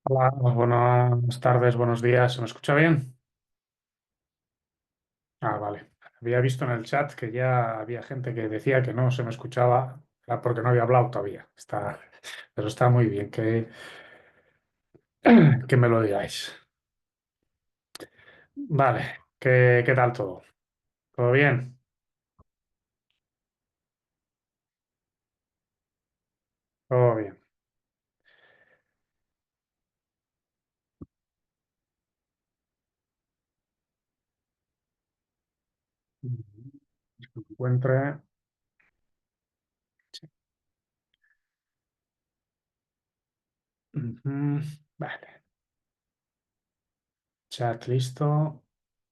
Hola, buenas tardes, buenos días. ¿Se me escucha bien? Ah, vale. Había visto en el chat que ya había gente que decía que no se me escuchaba, era porque no había hablado todavía. Pero está muy bien que me lo digáis. Vale, ¿qué tal todo? ¿Todo bien? Todo bien. Que me encuentre. Sí. Ujú. Vale, chat listo.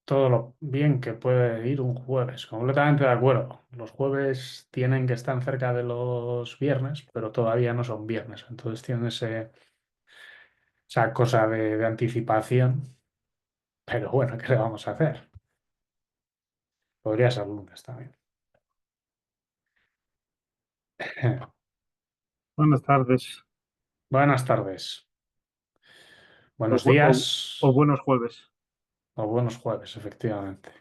Todo lo bien que puede ir un jueves. Completamente de acuerdo. Los jueves tienen que estar cerca de los viernes, pero todavía no son viernes. Entonces tienen esa cosa de anticipación. Pero bueno, ¿qué le vamos a hacer? Podría ser lunes también. Buenas tardes Buenas tardes. o, Buenos bu- o- o días buenos jueves. o buenos jueves, efectivamente.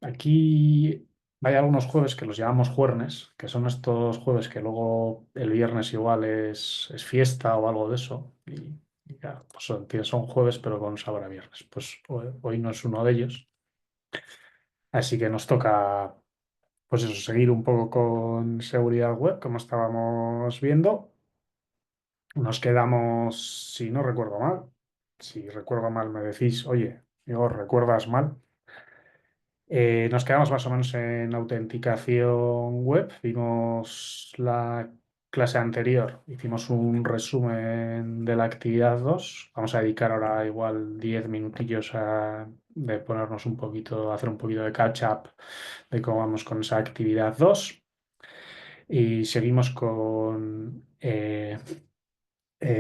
Aquí hay algunos jueves que los llamamos juernes, que son estos jueves que luego el viernes igual es fiesta o algo de eso. Y claro, pues son jueves pero con sabor a viernes. Pues hoy no es uno de ellos. Así que nos toca, pues eso, seguir un poco con seguridad web, como estábamos viendo. Nos quedamos, si no recuerdo mal, si recuerdo mal me decís, oye, digo, ¿recuerdas mal? Nos quedamos más o menos en autenticación web. Vimos la clase anterior, hicimos un resumen de la actividad 2. Vamos a dedicar ahora igual 10 minutillos de ponernos un poquito, hacer un poquito de catch up de cómo vamos con esa actividad 2. Y seguimos con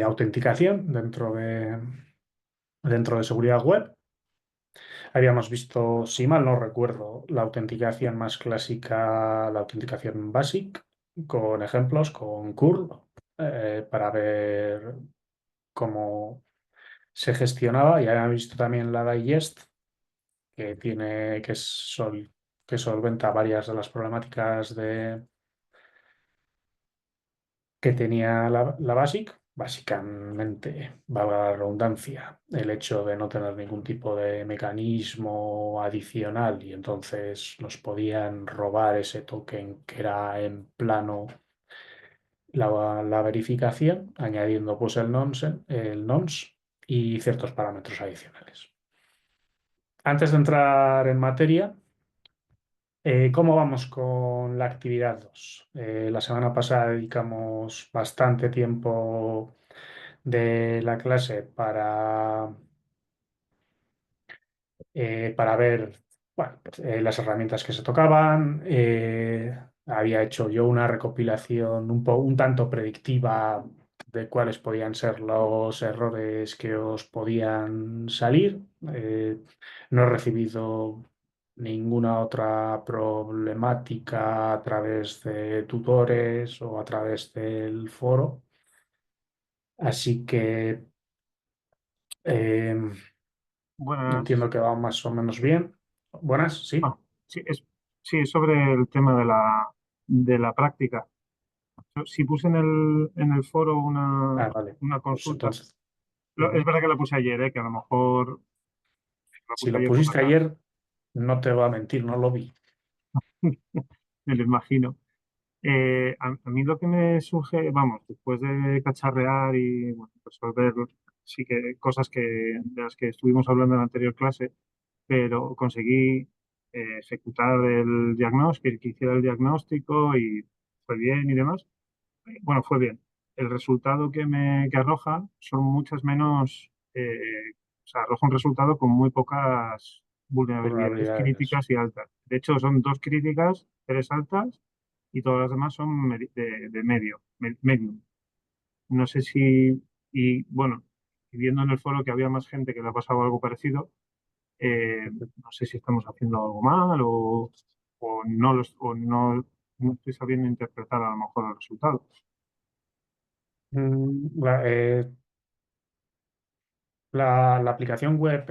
autenticación dentro de seguridad web. Habíamos visto, si mal no recuerdo, la autenticación más clásica, la autenticación basic, con ejemplos, con curl, para ver cómo se gestionaba. Y habíamos visto también la digest, que solventa varias de las problemáticas que tenía la BASIC. Básicamente, valga la redundancia, el hecho de no tener ningún tipo de mecanismo adicional y entonces nos podían robar ese token que era en plano la verificación, añadiendo pues el nonce y ciertos parámetros adicionales. Antes de entrar en materia, ¿cómo vamos con la actividad 2? La semana pasada dedicamos bastante tiempo de la clase para ver bueno, pues, las herramientas que se tocaban. Había hecho yo una recopilación un tanto predictiva de cuáles podían ser los errores que os podían salir. No he recibido ninguna otra problemática a través de tutores o a través del foro. Así que entiendo Buenas. que va más o menos bien. Buenas, sí. Ah, sí, sí, es sobre el tema de la práctica. Si puse en el foro Ah, vale. una Pues consulta, entonces, es ujú. verdad que la puse ayer, que a lo mejor la Si puse lo ayer por la pusiste tarde, ayer, no te voy a mentir, no lo vi. me lo imagino. A mí lo que me surge, vamos, después de cacharrear y bueno, resolver sí que cosas de las que estuvimos hablando en la anterior clase, pero conseguí ejecutar el diagnóstico, que hiciera el diagnóstico y fue bien y demás. Bueno, fue bien. El resultado que arroja son muchas menos, o sea, arroja un resultado con muy pocas vulnerabilidades Vulnerabilidades. críticas y altas. De hecho, son dos críticas, tres altas y todas las demás son de medio, medium. No sé si, y bueno, y viendo en el foro que había más gente que le ha pasado algo parecido, no sé si estamos haciendo algo mal o no estoy sabiendo interpretar a lo mejor el resultado. La aplicación web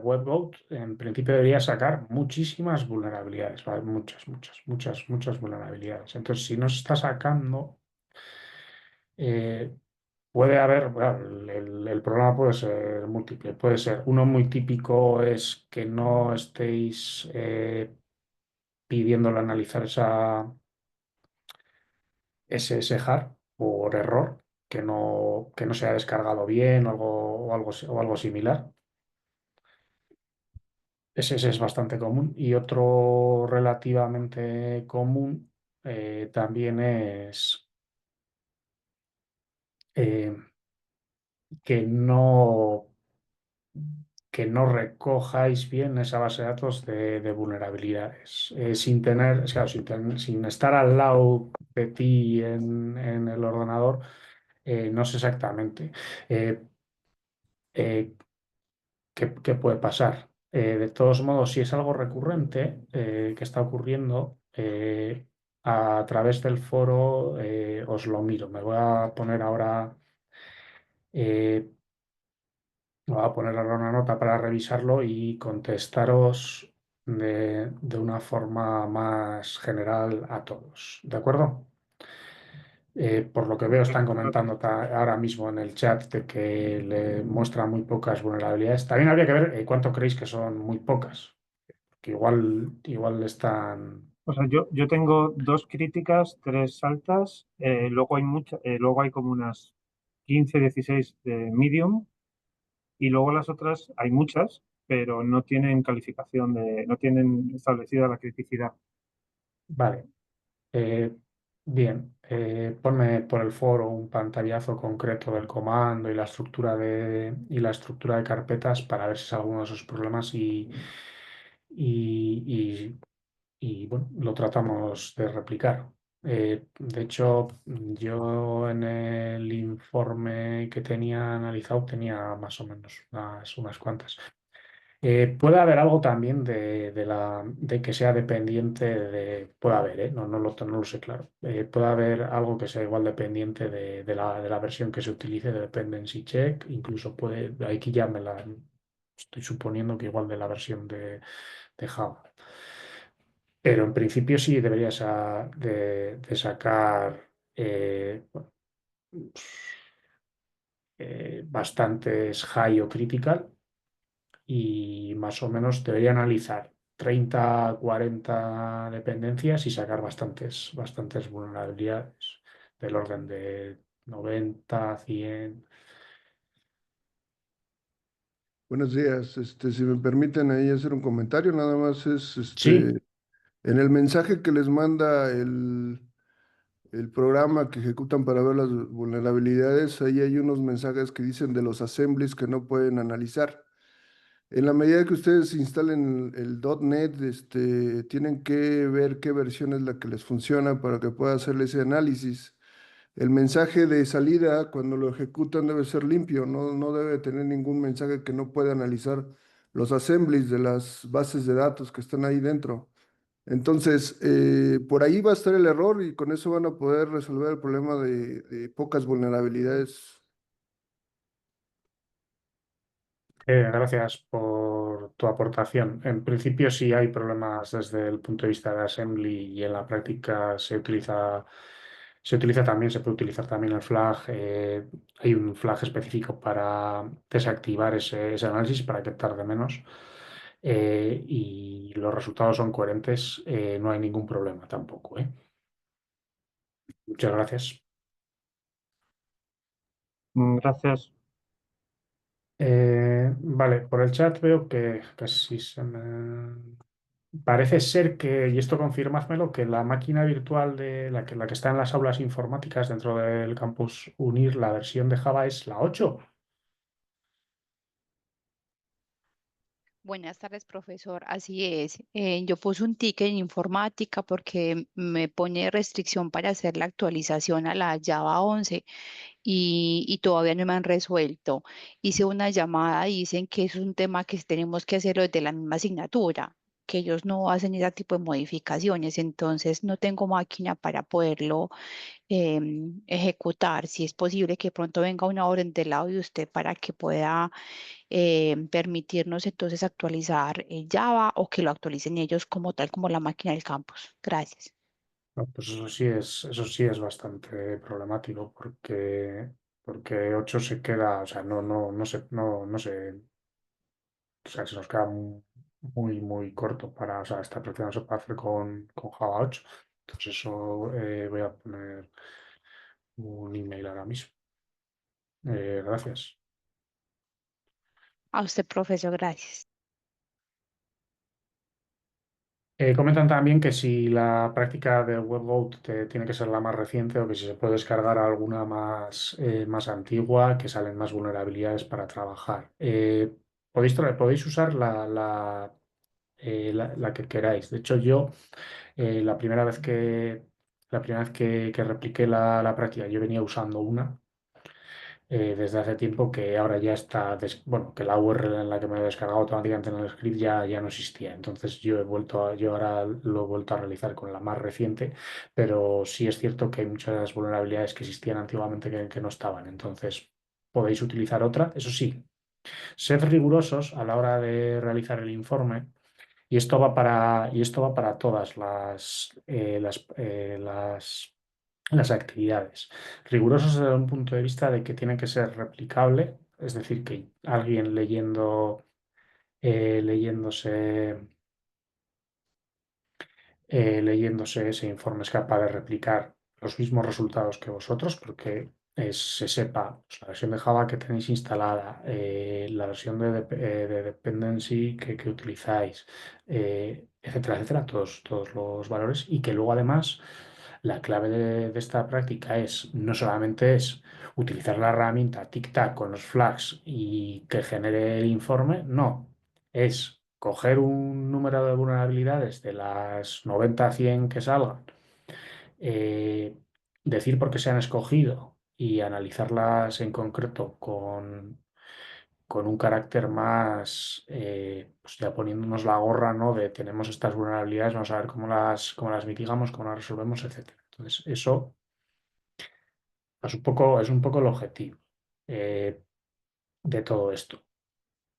WebGoat en principio debería sacar muchísimas vulnerabilidades, ¿vale? Muchas vulnerabilidades. Entonces, si no se está sacando, eh, puede haber, bueno, el problema puede ser múltiple. Puede ser, uno muy típico es que no estéis pidiéndole analizar ese jar por error, que no se ha descargado bien o algo similar. Ese es bastante común. Y otro relativamente común también es eh, que no, que no recojáis bien esa base de datos de vulnerabilidades. Sin tener, claro, sin estar al lado de ti en el ordenador, no sé exactamente. Eh, eh, qué puede pasar. De todos modos, si es algo recurrente que está ocurriendo, a través del foro os lo miro. Eh, Me voy a poner ahora una nota para revisarlo y contestaros de una forma más general a todos. ¿De acuerdo? Por lo que veo, están comentando ahora mismo en el chat de que le muestra muy pocas vulnerabilidades. También habría que ver cuánto creéis que son muy pocas, que igual están. O sea, yo tengo dos críticas, tres altas, luego hay luego hay como unas 15, 16 de medium y luego las otras hay muchas, pero no tienen calificación no tienen establecida la criticidad. Vale, eh, bien. Ponme por el foro un pantallazo concreto del comando y la estructura de carpetas para ver si es alguno de esos problemas y, bueno, lo tratamos de replicar. De hecho, yo en el informe que tenía analizado tenía más o menos unas cuantas. Puede haber algo también de que sea dependiente puede haber, no lo sé claro. Puede haber algo que sea igual dependiente de la versión que se utilice, de dependency check, incluso puede, aquí ya estoy suponiendo que igual de la versión de Java. Pero en principio sí deberías de sacar bueno, bastantes high o critical y más o menos debería analizar 30 40 dependencias y sacar bastantes vulnerabilidades del orden de 90 100. Buenos días. Si me permiten ahí hacer un comentario, nada más es Sí, en el mensaje que les manda el programa que ejecutan para ver las vulnerabilidades, ahí hay unos mensajes que dicen de los assemblies que no pueden analizar. En la medida que ustedes instalen el .NET, tienen que ver qué versión es la que les funciona para que pueda hacerle ese análisis. El mensaje de salida, cuando lo ejecutan, debe ser limpio, no debe tener ningún mensaje que no pueda analizar los assemblies de las bases de datos que están ahí dentro. Entonces, por ahí va a estar el error y con eso van a poder resolver el problema de pocas vulnerabilidades. gracias por tu aportación. En principio sí hay problemas desde el punto de vista de assembly y en la práctica se puede utilizar también el flag. Hay un flag específico para desactivar ese análisis para que tarde menos. Y los resultados son coherentes. No hay ningún problema tampoco, ¿eh? Muchas gracias. Gracias. Vale, por el chat veo que casi se me. Parece ser que, y esto confirmádmelo, que la máquina virtual de la que está en las aulas informáticas dentro del campus UNIR, la versión de Java es la 8. Buenas tardes, profesor. Así es. Yo puse un ticket en informática porque me pone restricción para hacer la actualización a la Java 11 y todavía no me han resuelto. Hice una llamada y dicen que es un tema que tenemos que hacerlo desde la misma asignatura. que ellos no hacen ese tipo de modificaciones, entonces no tengo máquina para poderlo ejecutar. Si es posible que pronto venga una orden del lado de usted para que pueda permitirnos entonces actualizar Java o que lo actualicen ellos como tal como la máquina del campus. Gracias. No, pues eso sí es bastante problemático porque 8 se queda, o sea, no se, o sea, se nos queda muy corto o sea, esta práctica no se puede hacer con Java 8. Entonces eso voy a poner un email ahora mismo. Gracias. A usted, profesor, gracias. Comentan también que si la práctica de WebGoat tiene que ser la más reciente o que si se puede descargar alguna más antigua, que salen más vulnerabilidades para trabajar. Podéis usar la que queráis. De hecho, yo la primera vez que repliqué la práctica, yo venía usando una desde hace tiempo que ahora ya está, bueno, que la URL en la que me lo he descargado automáticamente en el script ya no existía. Entonces yo ahora lo he vuelto a realizar con la más reciente, pero sí es cierto que hay muchas vulnerabilidades que existían antiguamente que no estaban. Entonces podéis utilizar otra. Eso sí, sed rigurosos a la hora de realizar el informe. Y esto va para todas las actividades. Rigurosos desde un punto de vista de que tiene que ser replicable, es decir, que alguien leyéndose ese informe es capaz de replicar los mismos resultados que vosotros, porque se sepa pues, la versión de Java que tenéis instalada, la versión de dependency que utilizáis, etcétera, etcétera, todos los valores, y que luego además la clave de esta práctica no solamente es utilizar la herramienta TIC-TAC con los flags y que genere el informe, no, es coger un número de vulnerabilidades de las 90 a 100 que salgan, eh, decir por qué se han escogido y analizarlas en concreto con un carácter más, pues ya poniéndonos la gorra, ¿no? De tenemos estas vulnerabilidades, vamos a ver cómo las mitigamos, cómo las resolvemos, etcétera. Entonces, eso es un poco el objetivo eh, de todo esto. O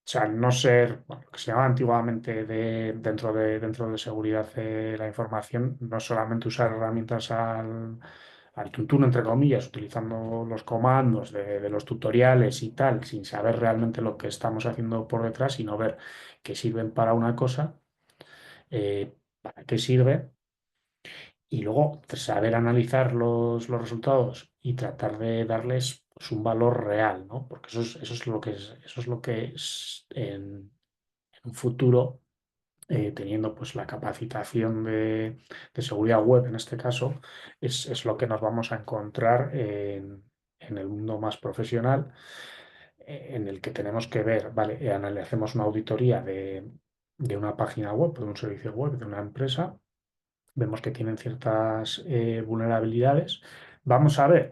sea, no ser, bueno, lo que se llamaba antiguamente dentro de seguridad de la información, no solamente usar herramientas al tuntún, entre comillas, utilizando los comandos de los tutoriales y tal, sin saber realmente lo que estamos haciendo por detrás, sino ver que sirven para una cosa, para qué sirve y luego saber analizar los resultados y tratar de darles pues, un valor real, ¿no? Porque eso es lo que es en un futuro, teniendo pues la capacitación de seguridad web en este caso, es lo que nos vamos a encontrar en el mundo más profesional, en el que tenemos que ver, vale, hacemos una auditoría de una página web, de un servicio web, de una empresa, vemos que tienen ciertas vulnerabilidades. Vamos a ver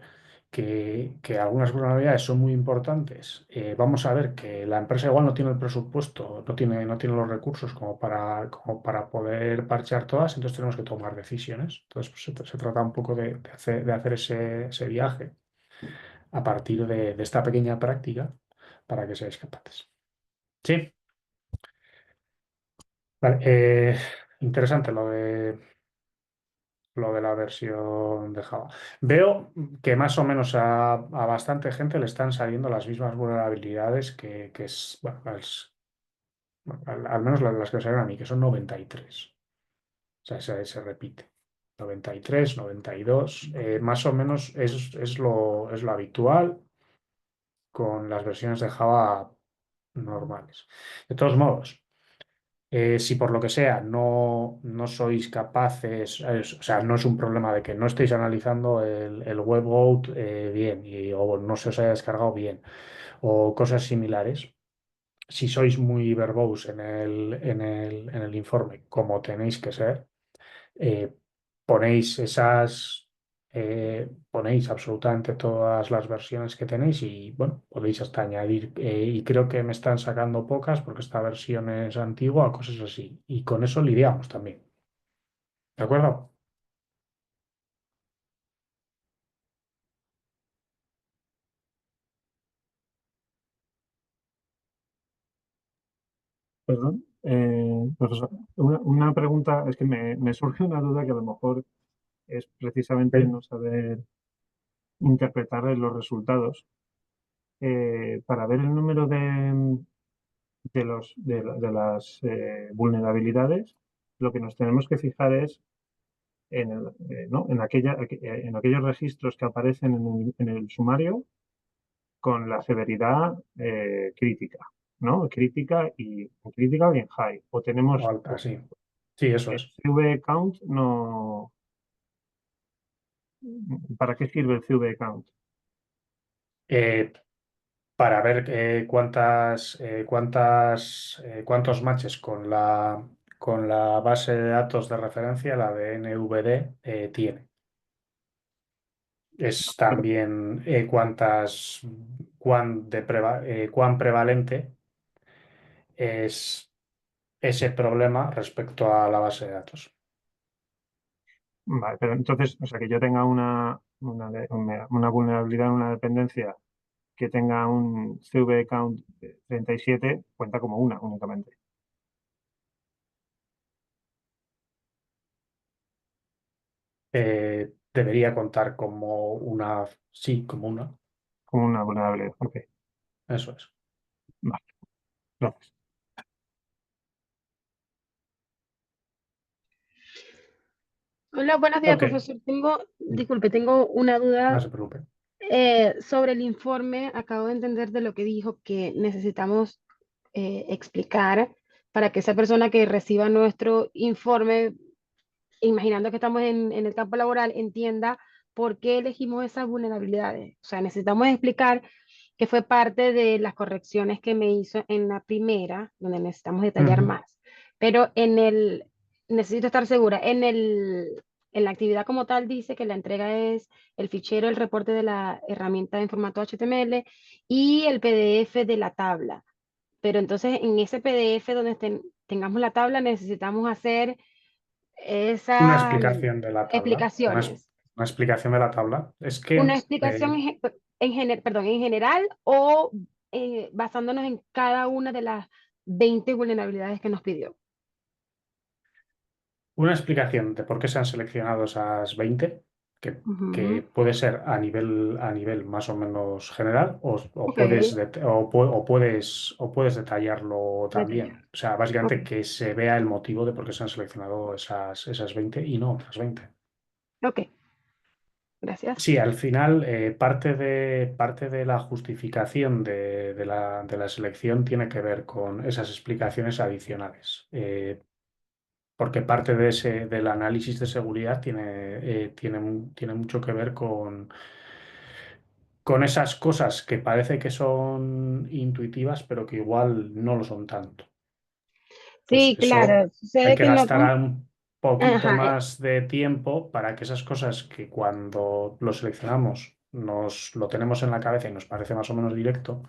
que algunas vulnerabilidades son muy importantes. Vamos a ver que la empresa igual no tiene el presupuesto, no tiene los recursos como para poder parchear todas, entonces tenemos que tomar decisiones. Entonces, pues, se trata un poco de hacer ese viaje a partir de esta pequeña práctica para que seáis capaces. Sí, vale. Interesante lo de la versión de Java. Veo que más o menos a bastante gente le están saliendo las mismas vulnerabilidades que es, bueno, bueno, al menos las que me salen a mí, que son 93. O sea, se repite. 93, 92, más o menos es lo habitual con las versiones de Java normales. De todos modos, si por lo que sea no sois capaces, o sea, no es un problema de que no estéis analizando el webgoat bien o no se os haya descargado bien o cosas similares. Si sois muy verbose en el informe, como tenéis que ser, eh, ponéis ponéis absolutamente todas las versiones que tenéis y bueno, podéis hasta añadir, y creo que me están sacando pocas porque esta versión es antigua o cosas así. Y con eso lidiamos también. ¿De acuerdo? Perdón, profesor, una pregunta, es que me surge una duda que a lo mejor es precisamente Ok. no saber interpretar los resultados. Para ver el número de las vulnerabilidades, lo que nos tenemos que fijar es ¿no? En aquellos registros que aparecen en el sumario con la severidad crítica, ¿no? Crítica y en high. O O tenemos alta, sí. Sí, eso el es. CV count, no. ¿Para qué sirve el CV count? Eh, para ver cuántos matches con la base de datos de referencia, la de NVD, tiene. Es Pero, también cuán prevalente es ese problema respecto a la base de datos. vale, pero entonces, o sea, que yo tenga una vulnerabilidad en una dependencia que tenga un CV count de 37, cuenta como una únicamente, Debería contar como una, sí, como una, como una vulnerabilidad. Ok, eso es. vale, gracias. Hola, buenos días, Ok, profesor. Disculpe, tengo una no duda se preocupe. sobre el informe. Acabo de entender de lo que dijo que necesitamos explicar para que esa persona que reciba nuestro informe, imaginando que estamos en el campo laboral, entienda por qué elegimos esas vulnerabilidades. O sea, necesitamos explicar que fue parte de las correcciones que me hizo en la primera, donde necesitamos detallar Ujú. más. Pero necesito estar segura, en la actividad como tal dice que la entrega es el fichero, el reporte de la herramienta en formato HTML y el PDF de la tabla. Pero entonces en ese PDF donde tengamos la tabla necesitamos hacer Una esas explicación de la tabla, explicaciones. una explicación de la tabla. Es Una que explicación en general o basándonos en cada una de las 20 vulnerabilidades que nos pidió. una explicación de por qué se han seleccionado esas 20, que Ujú. puede ser a nivel más o menos general, o Ok, puedes, o puedes detallarlo detallar. también. O sea, Ok, básicamente que se vea el motivo de por qué se han seleccionado esas 20 y no otras 20. ok, gracias. Sí, al final parte de la justificación de la selección tiene que ver con esas explicaciones adicionales. Porque parte del análisis de seguridad tiene mucho que ver con esas cosas que parece que son intuitivas, pero que igual no lo son tanto. Pues Sí, eso claro, hay sucede que que no... gastar un poquito Ajá, más de tiempo para que esas cosas que cuando lo seleccionamos nos lo tenemos en la cabeza y nos parece más o menos directo,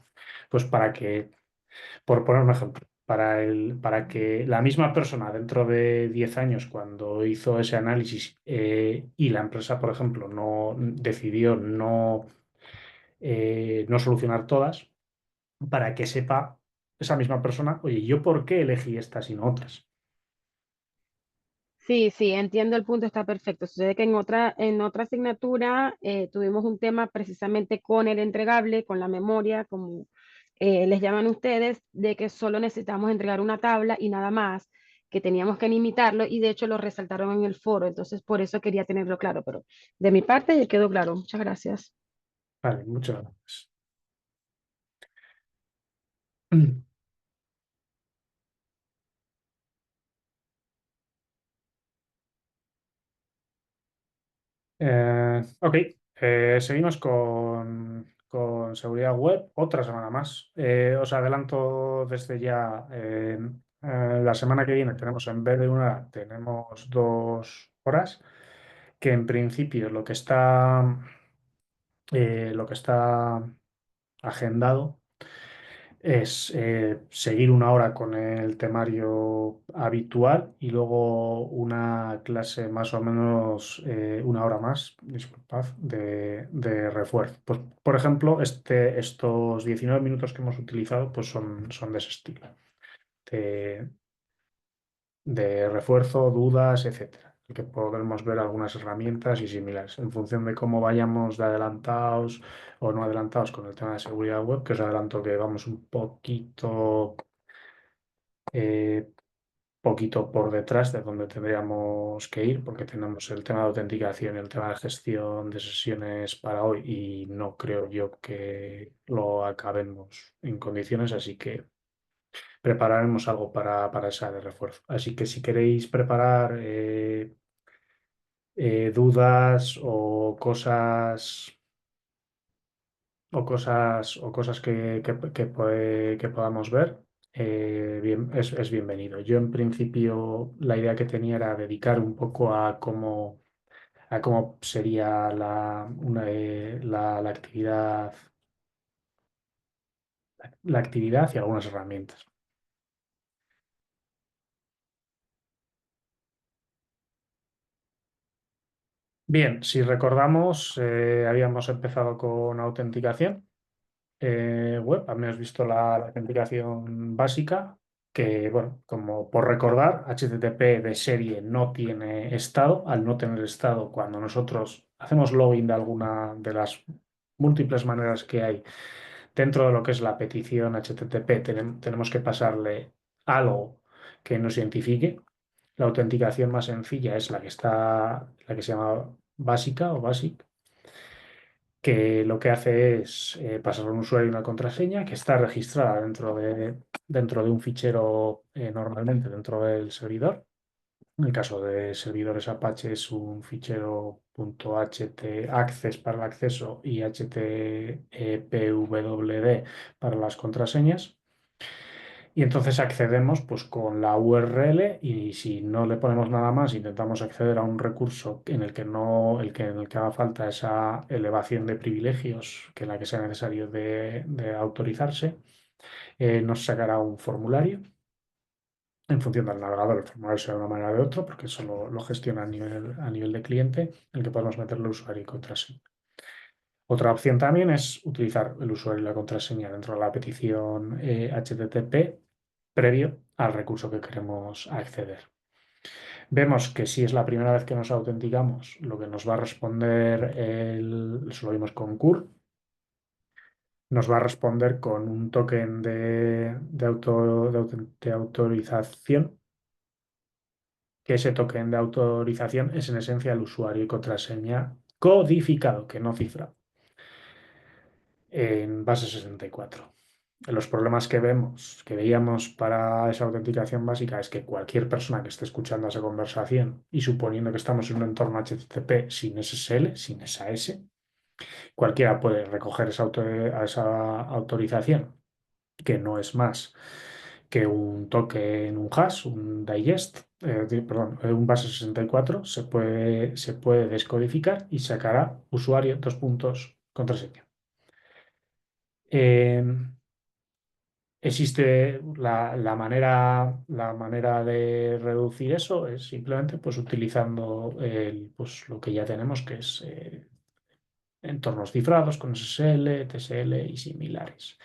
pues por poner un ejemplo, para que la misma persona dentro de 10 años, cuando hizo ese análisis y la empresa, por ejemplo, decidió no solucionar todas, para que sepa esa misma persona, oye, ¿yo por qué elegí estas y no otras? sí, sí, entiendo el punto, está perfecto. Sucede que en otra asignatura tuvimos un tema precisamente con el entregable, con la memoria, como les llaman ustedes, de que solo necesitamos entregar una tabla y nada más, que teníamos que limitarlo y de hecho lo resaltaron en el foro, entonces por eso quería tenerlo claro, pero de mi parte ya quedó claro. Muchas gracias. Vale, muchas gracias. Ok, seguimos con seguridad web otra semana más. Os adelanto desde ya, la semana que viene tenemos en vez de una hora, tenemos 2 horas, que en principio lo que está agendado es seguir una hora con el temario habitual y luego una clase más o menos una hora más, disculpad, de refuerzo. Pues, por ejemplo, estos 19 minutos que hemos utilizado pues son de ese estilo, de, de refuerzo, dudas, etcétera. En que podremos ver algunas herramientas y similares en función de cómo vayamos de adelantados o no adelantados con el tema de seguridad web, que os adelanto que vamos un eh, poquito por detrás de donde tendríamos que ir, porque tenemos el tema de autenticación y el tema de gestión de sesiones para hoy y no creo yo que lo acabemos en condiciones, así que prepararemos algo para esa de refuerzo. Así que si queréis preparar dudas o cosas que podamos ver, bien, es bienvenido. Yo en principio la idea que tenía era dedicar un poco a cómo sería la actividad y algunas herramientas. Bien, si recordamos, habíamos empezado con autenticación web. Habíamos visto la autenticación básica, que, bueno, como por recordar, HTTP de serie no tiene estado. Al no tener estado, cuando nosotros hacemos login de alguna de las múltiples maneras que hay dentro de lo que es la petición HTTP, tenemos que pasarle algo que nos identifique. La autenticación más sencilla es la que se llama básica o basic, que lo que hace es pasar un usuario y una contraseña que está registrada dentro de un fichero, normalmente dentro del servidor. En el caso de servidores Apache es un fichero .htaccess para el acceso y HTTPWD para las contraseñas. Y entonces accedemos pues con la URL y si no le ponemos nada más, intentamos acceder a un recurso en el que no, en el que haga falta esa elevación de privilegios que en la que sea necesario de autorizarse, nos sacará un formulario. En función del navegador, el formulario será de una manera o de otra, porque eso lo gestiona a nivel de cliente, en el que podemos meterle usuario y contraseña. Otra opción también es utilizar el usuario y la contraseña dentro de la petición HTTP previo al recurso que queremos acceder. Vemos que si es la primera vez que nos autenticamos, lo que nos va a responder, eso lo vimos con CUR, nos va a responder con un token de autorización, que ese token de autorización es en esencia el usuario y contraseña codificado, que no cifrado, en base 64. Los problemas que veíamos para esa autenticación básica es que cualquier persona que esté escuchando esa conversación y suponiendo que estamos en un entorno HTTP sin SSL, sin esa S, cualquiera puede recoger esa autorización, que no es más que un token, un hash, un digest, perdón, un base 64, se puede descodificar y sacará usuario, dos puntos, contraseña. Existe la manera de reducir eso es simplemente pues utilizando pues, lo que ya tenemos, que es entornos cifrados con SSL, TSL y similares.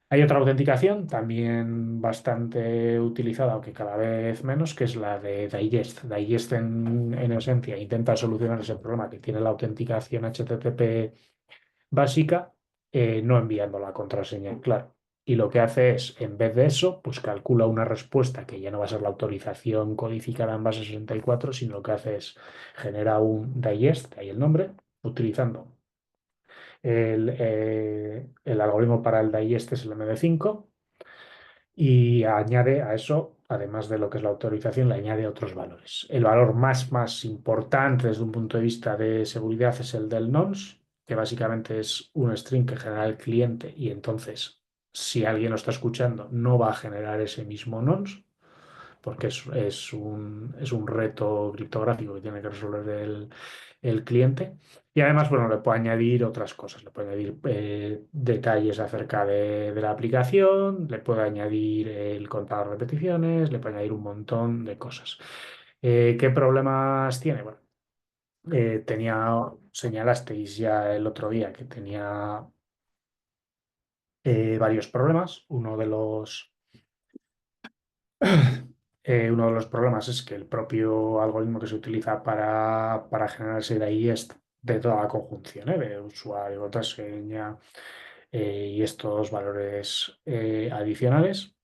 Hay otra autenticación también bastante utilizada, aunque cada vez menos, que es la de Digest. Digest en esencia intenta solucionar ese problema que tiene la autenticación HTTP básica, no enviando la contraseña, claro. Y lo que hace es, en vez de eso, pues calcula una respuesta que ya no va a ser la autorización codificada en base 64, sino lo que hace es genera un digest, de ahí el nombre, utilizando el algoritmo para el digest es el MD5 y añade a eso, además de lo que es la autorización, le añade otros valores. El valor más importante desde un punto de vista de seguridad es el del nonce, que básicamente es un string que genera el cliente y entonces, si alguien lo está escuchando, no va a generar ese mismo nonce, porque es un reto criptográfico que tiene que resolver el cliente. Y además, bueno, le puede añadir otras cosas, le puede añadir detalles acerca de la aplicación, le puede añadir el contador de peticiones, le puede añadir un montón de cosas. ¿Qué problemas tiene? Bueno, señalasteis ya el otro día que tenía varios problemas. Uno de los problemas es que el propio algoritmo que se utiliza para generar ese digest de toda la conjunción, de usuario, contraseña y estos valores adicionales,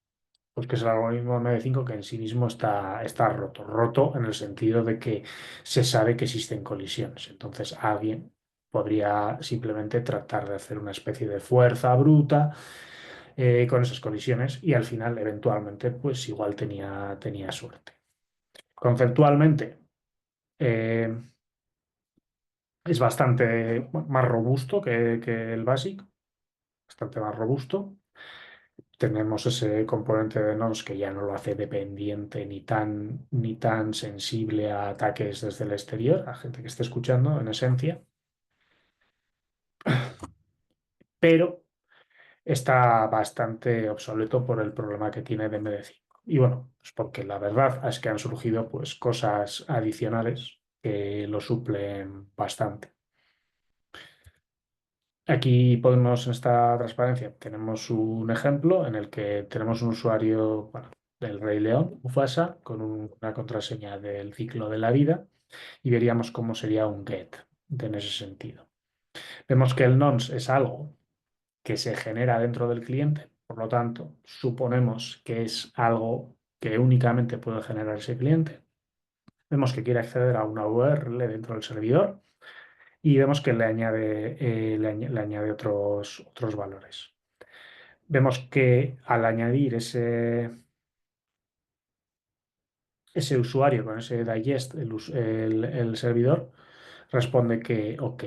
pues que es el algoritmo MD5 que en sí mismo está roto. Roto en el sentido de que se sabe que existen colisiones. Entonces alguien podría simplemente tratar de hacer una especie de fuerza bruta con esas colisiones y al final, eventualmente, pues igual tenía suerte. Conceptualmente, eh, es bastante más robusto que el BASIC, bastante más robusto. Tenemos ese componente de nonce que ya no lo hace dependiente ni tan sensible a ataques desde el exterior, a gente que esté escuchando, en esencia. Pero está bastante obsoleto por el problema que tiene de MD5. Y bueno, pues porque la verdad es que han surgido pues cosas adicionales que lo suplen bastante. Aquí podemos, en esta transparencia, tenemos un ejemplo en el que tenemos un usuario, bueno, del Rey León, Mufasa, con una contraseña del ciclo de la vida y veríamos cómo sería un get en ese sentido. Vemos que el nonce es algo que se genera dentro del cliente, por lo tanto, suponemos que es algo que únicamente puede generar ese cliente. Vemos que quiere acceder a una URL dentro del servidor y vemos que le añade otros valores. Vemos que al añadir ese usuario con ese digest, el servidor responde que OK.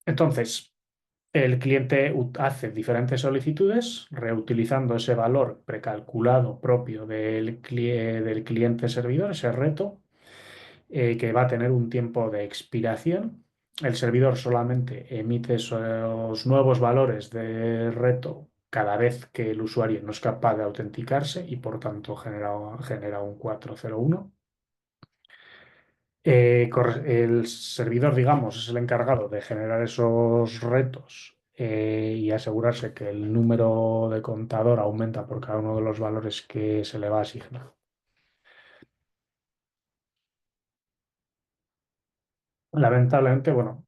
Entonces, el cliente hace diferentes solicitudes reutilizando ese valor precalculado propio del cliente servidor, ese reto, que va a tener un tiempo de expiración. El servidor solamente emite esos nuevos valores de reto cada vez que el usuario no es capaz de autenticarse y por tanto genera un 401. El servidor, digamos, es el encargado de generar esos retos y asegurarse que el número de contador aumenta por cada uno de los valores que se le va a asignar. Lamentablemente, bueno,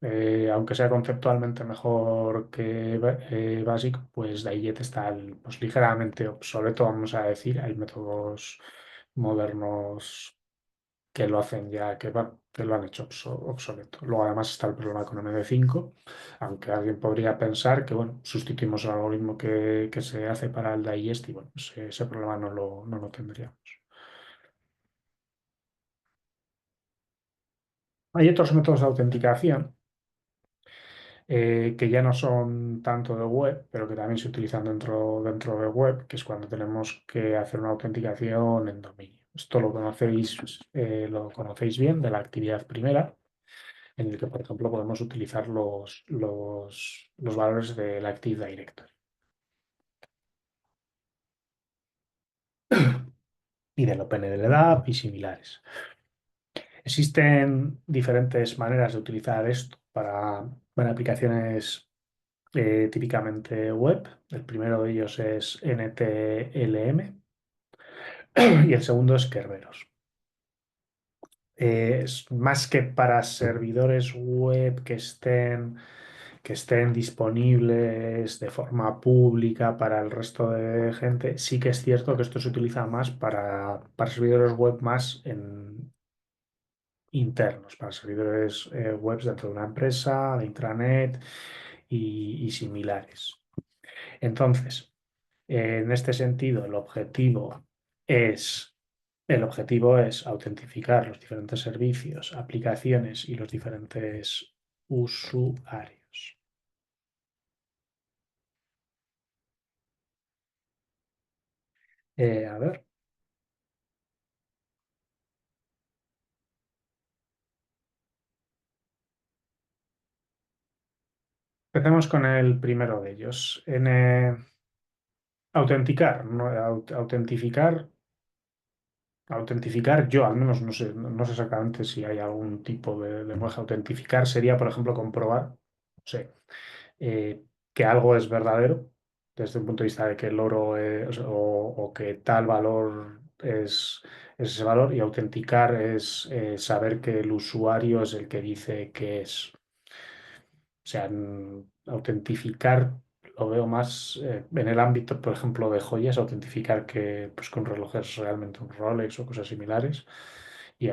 aunque sea conceptualmente mejor que Basic, pues Dayet está pues, ligeramente obsoleto, vamos a decir. Hay métodos modernos que lo hacen ya, que lo han hecho obsoleto. Luego además está el problema con MD5, aunque alguien podría pensar que, bueno, sustituimos el algoritmo que se hace para el digest y, bueno, pues, ese problema no lo tendríamos. Hay otros métodos de autenticación que ya no son tanto de web, pero que también se utilizan dentro de web, que es cuando tenemos que hacer una autenticación en dominio. Esto lo conocéis bien de la actividad primera, en el que, por ejemplo, podemos utilizar los valores del Active Directory y del OpenEDLDAP y similares. Existen diferentes maneras de utilizar esto para aplicaciones típicamente web. El primero de ellos es NTLM y el segundo es Kerberos. Es más que para servidores web que estén disponibles de forma pública para el resto de gente, sí que es cierto que esto se utiliza más para servidores web más internos, para servidores web dentro de una empresa, de intranet y similares. Entonces, en este sentido, es, el objetivo es autentificar los diferentes servicios, aplicaciones y los diferentes usuarios. A ver. Empecemos con el primero de ellos. Autenticar, ¿no? Autentificar, yo al menos no sé exactamente si hay algún tipo de lenguaje. Autentificar sería, por ejemplo, comprobar, no sé, que algo es verdadero desde un punto de vista de que el oro o que tal valor es ese valor, y autenticar es saber que el usuario es el que dice que es. O sea, autentificar lo veo más en el ámbito, por ejemplo, de joyas, autentificar que un reloj es realmente un Rolex o cosas similares. Y,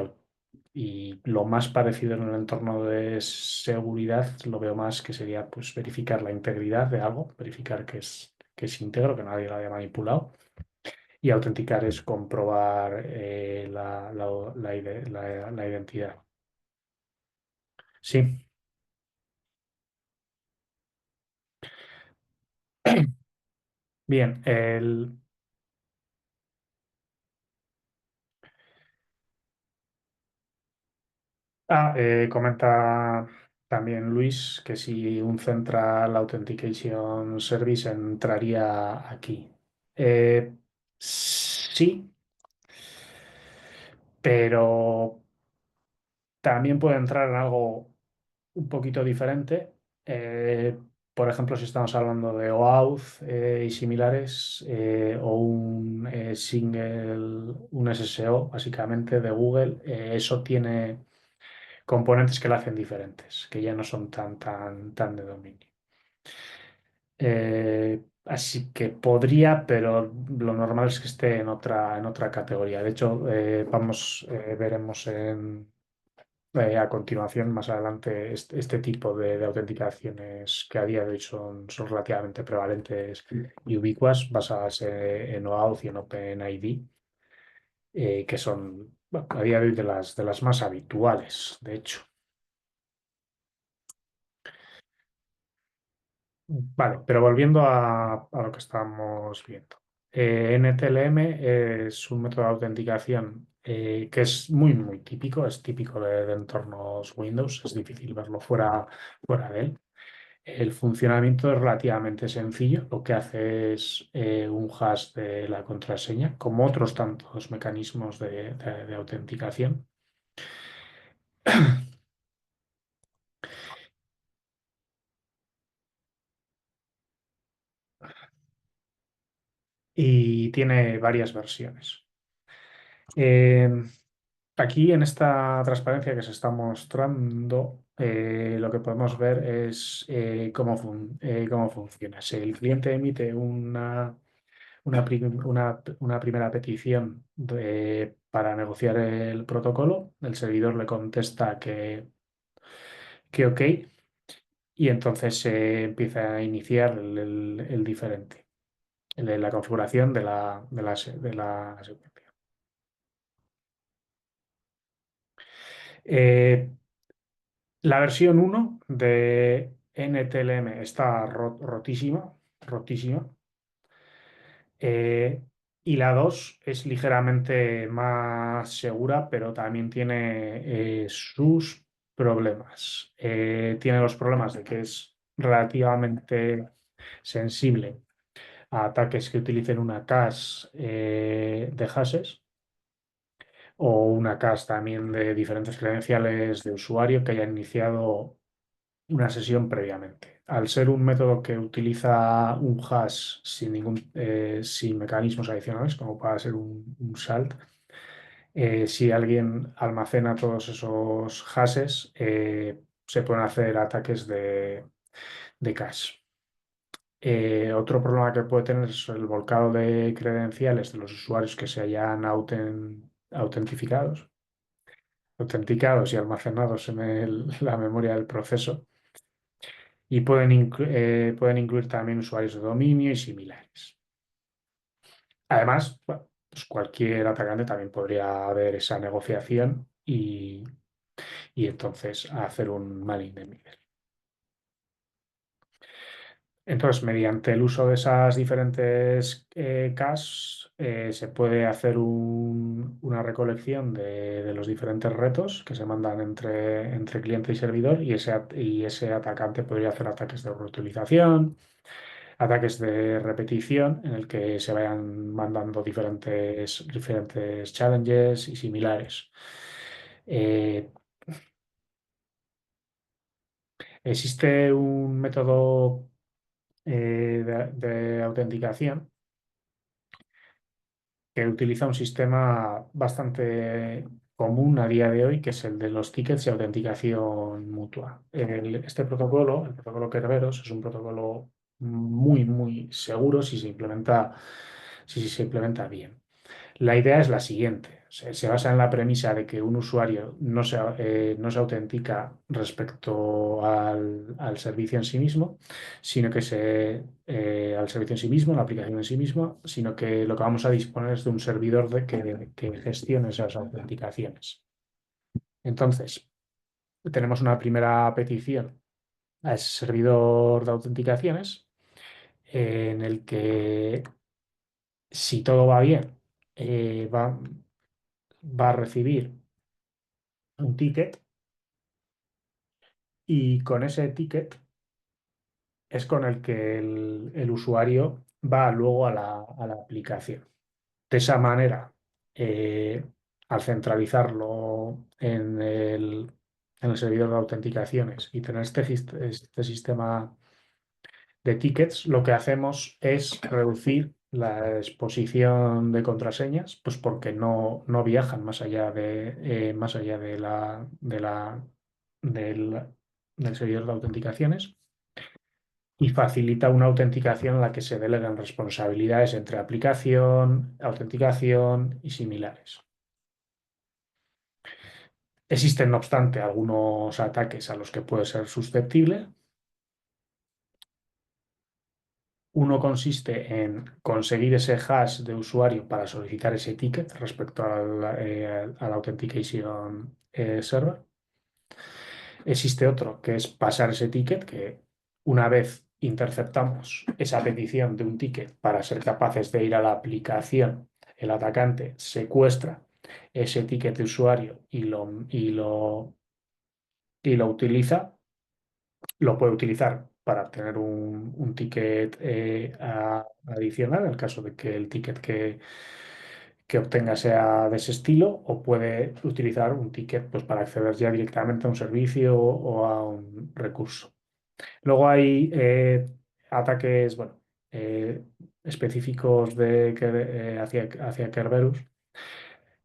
y lo más parecido en el entorno de seguridad lo veo más que sería pues verificar la integridad de algo, verificar que es íntegro, que nadie lo haya manipulado. Y autenticar es comprobar la identidad. Sí. Bien, comenta también Luis que si un Central Authentication Service entraría aquí. Eh, sí, pero también puede entrar en algo un poquito diferente. Eh, por ejemplo, si estamos hablando de OAuth y similares, o un SSO, básicamente, de Google, eso tiene componentes que la hacen diferentes, que ya no son tan de dominio. Así que podría, pero lo normal es que esté en otra categoría. De hecho, veremos a continuación, más adelante, este tipo de autenticaciones que a día de hoy son relativamente prevalentes y ubicuas, basadas en OAuth y en OpenID, que son, bueno, a día de hoy de las más habituales, de hecho. Vale, pero volviendo a lo que estamos viendo. NTLM es un método de autenticación que es muy, muy típico, es típico de entornos Windows, es difícil verlo fuera de él. El funcionamiento es relativamente sencillo, lo que hace es un hash de la contraseña, como otros tantos mecanismos de autenticación. Y tiene varias versiones. Eh, Aquí en esta transparencia que se está mostrando, lo que podemos ver es cómo funciona. Si el cliente emite una primera petición para negociar el protocolo, el servidor le contesta que ok, y entonces se empieza a iniciar el diferente, la configuración de la secuencia. Eh, La versión 1 de NTLM está rotísima, rotísima. eh, y la 2 es ligeramente más segura, pero también tiene sus problemas. Tiene los problemas de que es relativamente sensible a ataques que utilicen una cache de hashes, o una cache también de diferentes credenciales de usuario que hayan iniciado una sesión previamente. Al ser un método que utiliza un hash sin mecanismos adicionales, como puede ser un salt, si alguien almacena todos esos hashes, se pueden hacer ataques de cache. Otro problema que puede tener es el volcado de credenciales de los usuarios que se hayan autenticados y almacenados en la memoria del proceso, y pueden incluir también usuarios de dominio y similares. Además, bueno, pues cualquier atacante también podría ver esa negociación y entonces hacer un mal indemnidad. Entonces, mediante el uso de esas diferentes caches, se puede hacer una recolección de los diferentes retos que se mandan entre cliente y servidor y ese atacante podría hacer ataques de reutilización, ataques de repetición en el que se vayan mandando diferentes challenges y similares. Eh, Existe un método de autenticación que utiliza un sistema bastante común a día de hoy, que es el de los tickets y autenticación mutua. Este protocolo, el protocolo Kerberos, es un protocolo muy, muy seguro si se implementa bien. La idea es la siguiente. Se basa en la premisa de que un usuario no se autentica respecto al servicio en sí mismo, sino que al servicio en sí mismo, la aplicación en sí mismo, sino que lo que vamos a disponer es de un servidor que gestione esas autenticaciones. Entonces, tenemos una primera petición a ese servidor de autenticaciones en el que, si todo va bien, va a recibir un ticket y con ese ticket es con el que el usuario va luego a la aplicación. De esa manera, al centralizarlo en el servidor de autenticaciones y tener este sistema de tickets, lo que hacemos es reducir la exposición de contraseñas, pues porque no viajan más allá del, del servidor de autenticaciones y facilita una autenticación en la que se delegan responsabilidades entre aplicación, autenticación y similares. Existen, no obstante, algunos ataques a los que puede ser susceptible. Uno consiste en conseguir ese hash de usuario para solicitar ese ticket respecto al Authentication Server. Existe otro que es pasar ese ticket, que una vez interceptamos esa petición de un ticket para ser capaces de ir a la aplicación, el atacante secuestra ese ticket de usuario y lo utiliza, lo puede utilizar para obtener un ticket adicional, en el caso de que el ticket que obtenga sea de ese estilo, o puede utilizar un ticket pues, para acceder ya directamente a un servicio o a un recurso. Luego hay ataques, bueno, específicos hacia Kerberos,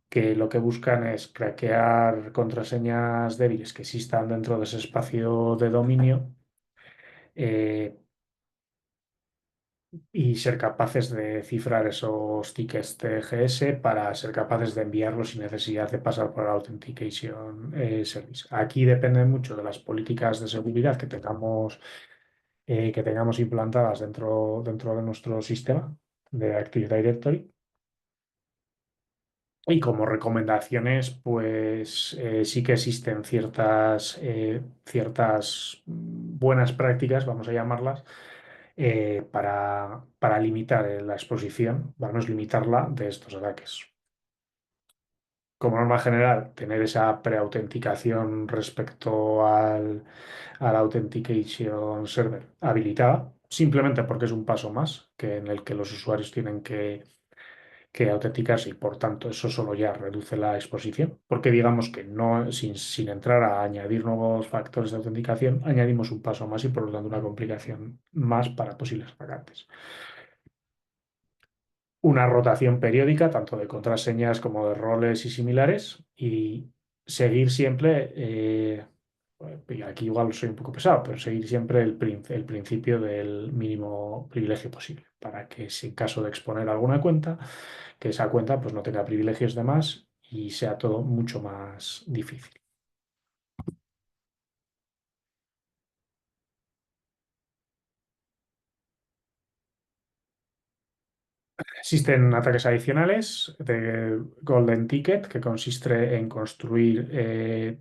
que lo que buscan es craquear contraseñas débiles que existan dentro de ese espacio de dominio, eh, y ser capaces de cifrar esos tickets TGS para ser capaces de enviarlos sin necesidad de pasar por el Authentication Service. Aquí depende mucho de las políticas de seguridad que tengamos implantadas dentro de nuestro sistema de Active Directory. Y como recomendaciones, pues sí que existen ciertas buenas prácticas, vamos a llamarlas, para limitar la exposición, vamos a limitarla de estos ataques. Como norma general, tener esa preautenticación respecto al Authentication Server habilitada, simplemente porque es un paso más en el que los usuarios tienen que autenticarse y por tanto eso solo ya reduce la exposición, porque digamos que no, sin entrar a añadir nuevos factores de autenticación, añadimos un paso más y por lo tanto una complicación más para posibles atacantes. Una rotación periódica, tanto de contraseñas como de roles y similares, y seguir siempre, y aquí igual soy un poco pesado, pero seguir siempre el principio del mínimo privilegio posible, para que si en caso de exponer alguna cuenta, que esa cuenta pues no tenga privilegios de más y sea todo mucho más difícil. Existen ataques adicionales de Golden Ticket, que consiste en construir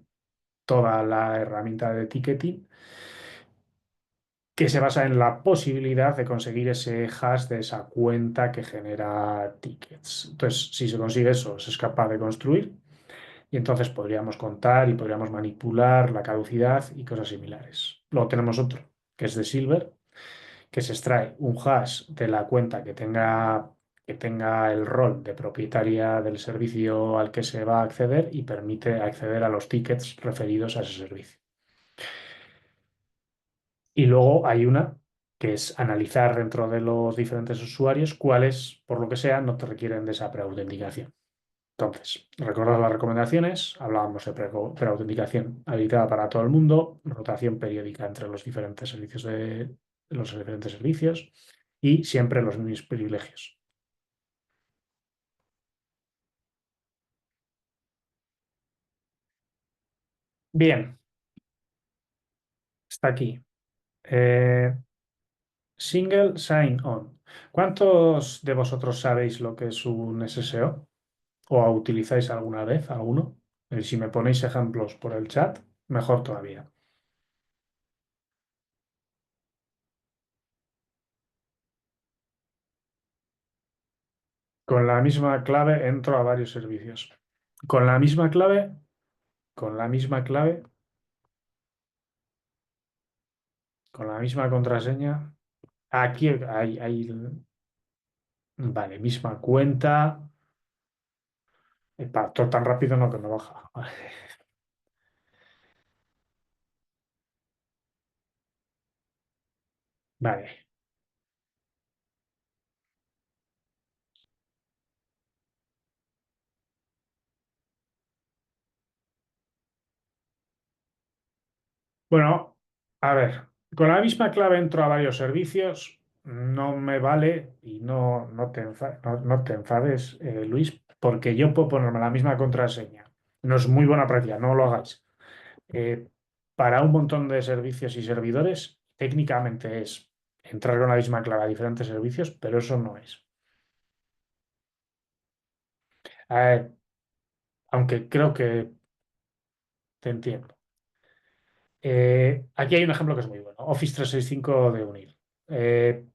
toda la herramienta de ticketing que se basa en la posibilidad de conseguir ese hash de esa cuenta que genera tickets. Entonces, si se consigue eso, se es capaz de construir y entonces podríamos contar y podríamos manipular la caducidad y cosas similares. Luego tenemos otro, que es de Silver, que se extrae un hash de la cuenta que tenga el rol de propietaria del servicio al que se va a acceder y permite acceder a los tickets referidos a ese servicio. Y luego hay una que es analizar dentro de los diferentes usuarios cuáles, por lo que sea, no te requieren de esa preautenticación. Entonces, recordad las recomendaciones, hablábamos de preautenticación habilitada para todo el mundo, rotación periódica entre los diferentes servicios y siempre los mismos privilegios. Bien, está aquí. Single sign-on. ¿Cuántos de vosotros sabéis lo que es un SSO? ¿O utilizáis alguna vez alguno? Si me ponéis ejemplos por el chat, mejor todavía. Con la misma clave entro a varios servicios. Con la misma clave, con la misma clave, con la misma contraseña. Aquí vale, misma cuenta. Todo tan rápido no que me baja. Vale. Bueno, a ver, con la misma clave entro a varios servicios, no me vale y no te enfades, Luis, porque yo puedo ponerme la misma contraseña. No es muy buena práctica, no lo hagáis. Eh, para un montón de servicios y servidores, técnicamente es entrar con la misma clave a diferentes servicios, pero eso no es. Eh, aunque creo que te entiendo. Aquí hay un ejemplo que es muy bueno. Office 365 de Unir.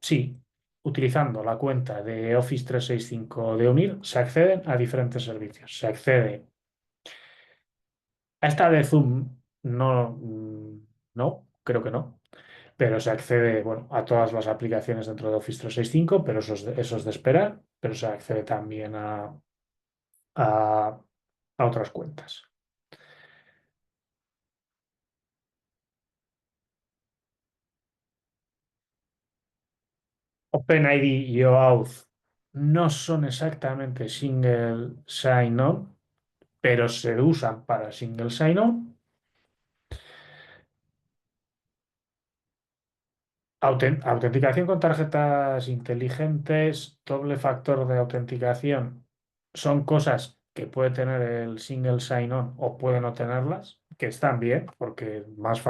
Sí, utilizando la cuenta de Office 365 de Unir, se acceden a diferentes servicios. Se accede a esta de Zoom, no, no, creo que no, pero se accede, bueno, a todas las aplicaciones dentro de Office 365, pero eso es de esperar, pero se accede también a otras cuentas. OpenID y OAuth no son exactamente single sign-on, pero se usan para single sign-on. Autenticación con tarjetas inteligentes, doble factor de autenticación, son cosas que puede tener el single sign-on o puede no tenerlas, que están bien, porque más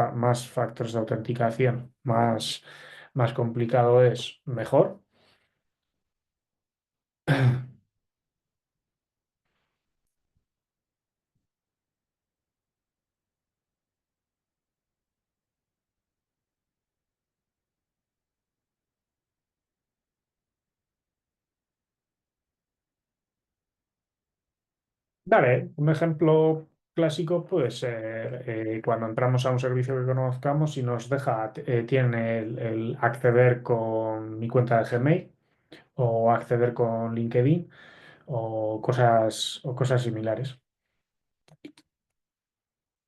factores de autenticación, más complicado es, mejor. Dale, un ejemplo clásico puede ser cuando entramos a un servicio que conozcamos y nos deja, tiene el acceder con mi cuenta de Gmail o acceder con LinkedIn o cosas similares.